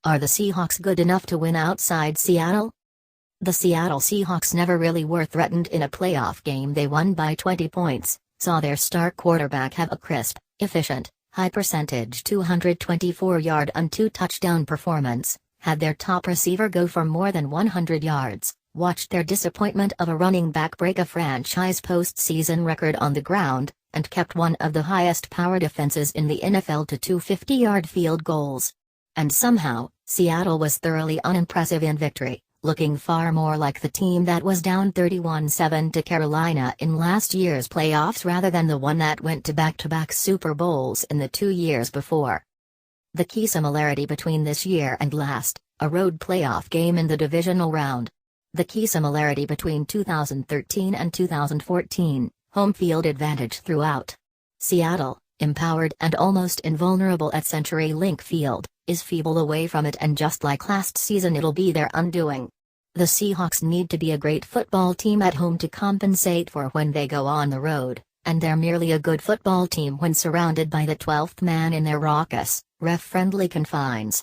Are the Seahawks good enough to win outside Seattle? The Seattle Seahawks never really were threatened in a playoff game they won by 20 points, saw their star quarterback have a crisp, efficient, high-percentage 224-yard and 2-touchdown performance, had their top receiver go for more than 100 yards, watched their disappointment of a running back break a franchise postseason record on the ground, and kept one of the highest power defenses in the NFL to 250-yard field goals. And somehow, Seattle was thoroughly unimpressive in victory, looking far more like the team that was down 31-7 to Carolina in last year's playoffs rather than the one that went to back-to-back Super Bowls in the 2 years before. The key similarity between this year and last, a road playoff game in the divisional round. The key similarity between 2013 and 2014, home field advantage throughout. Seattle, empowered and almost invulnerable at CenturyLink Field, is feeble away from it, and just like last season it'll be their undoing. The Seahawks need to be a great football team at home to compensate for when they go on the road, and they're merely a good football team when surrounded by the 12th man in their raucous, ref-friendly confines.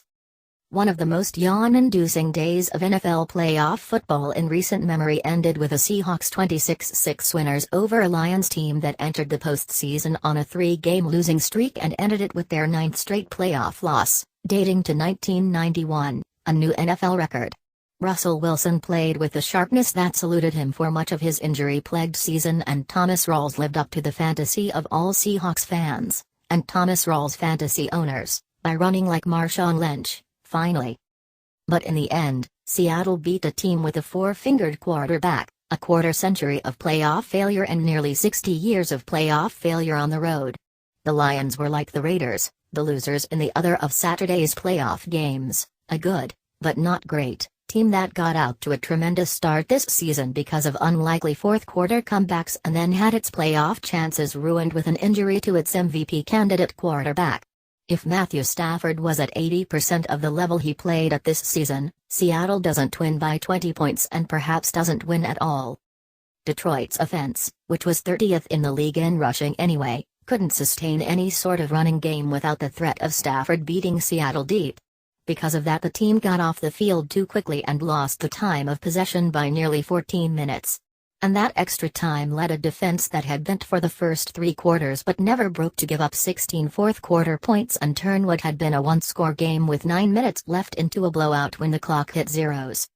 One of the most yawn-inducing days of NFL playoff football in recent memory ended with a Seahawks 26-6 winners over a Lions team that entered the postseason on a 3-game losing streak and ended it with their 9th straight playoff loss, dating to 1991, a new NFL record. Russell Wilson played with the sharpness that saluted him for much of his injury-plagued season, and Thomas Rawls lived up to the fantasy of all Seahawks fans, and Thomas Rawls fantasy owners, by running like Marshawn Lynch, finally. But in the end, Seattle beat a team with a 4-fingered quarterback, a quarter-century of playoff failure and nearly 60 years of playoff failure on the road. The Lions were like the Raiders, the losers in the other of Saturday's playoff games, a good, but not great, team that got out to a tremendous start this season because of unlikely fourth-quarter comebacks and then had its playoff chances ruined with an injury to its MVP candidate quarterback. If Matthew Stafford was at 80% of the level he played at this season, Seattle doesn't win by 20 points and perhaps doesn't win at all. Detroit's offense, which was 30th in the league in rushing anyway, couldn't sustain any sort of running game without the threat of Stafford beating Seattle deep. Because of that, the team got off the field too quickly and lost the time of possession by nearly 14 minutes. And that extra time led a defense that had bent for the first 3 quarters but never broke to give up 16 fourth-quarter points and turn what had been a one-score game with 9 minutes left into a blowout when the clock hit zeros.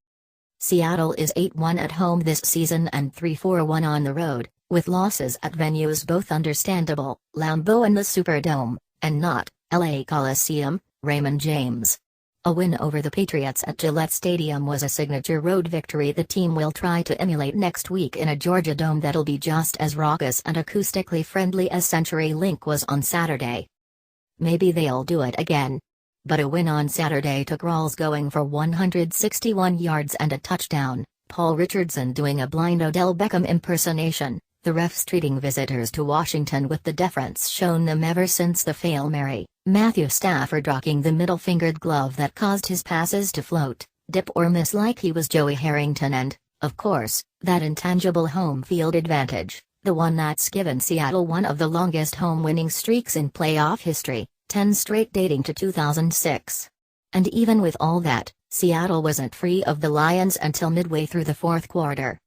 Seattle is 8-1 at home this season and 3-4-1 on the road, with losses at venues both understandable, Lambeau and the Superdome, and not, LA Coliseum, Raymond James. A win over the Patriots at Gillette Stadium was a signature road victory the team will try to emulate next week in a Georgia Dome that'll be just as raucous and acoustically friendly as CenturyLink was on Saturday. Maybe they'll do it again. But a win on Saturday took Rawls going for 161 yards and a touchdown, Paul Richardson doing a blind Odell Beckham impersonation, the refs treating visitors to Washington with the deference shown them ever since the Hail Mary, Matthew Stafford rocking the middle-fingered glove that caused his passes to float, dip or miss like he was Joey Harrington, and, of course, that intangible home field advantage, the one that's given Seattle one of the longest home winning streaks in playoff history, 10 straight dating to 2006. And even with all that, Seattle wasn't free of the Lions until midway through the fourth quarter.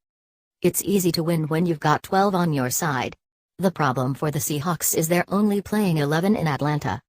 It's easy to win when you've got 12 on your side. The problem for the Seahawks is they're only playing 11 in Atlanta.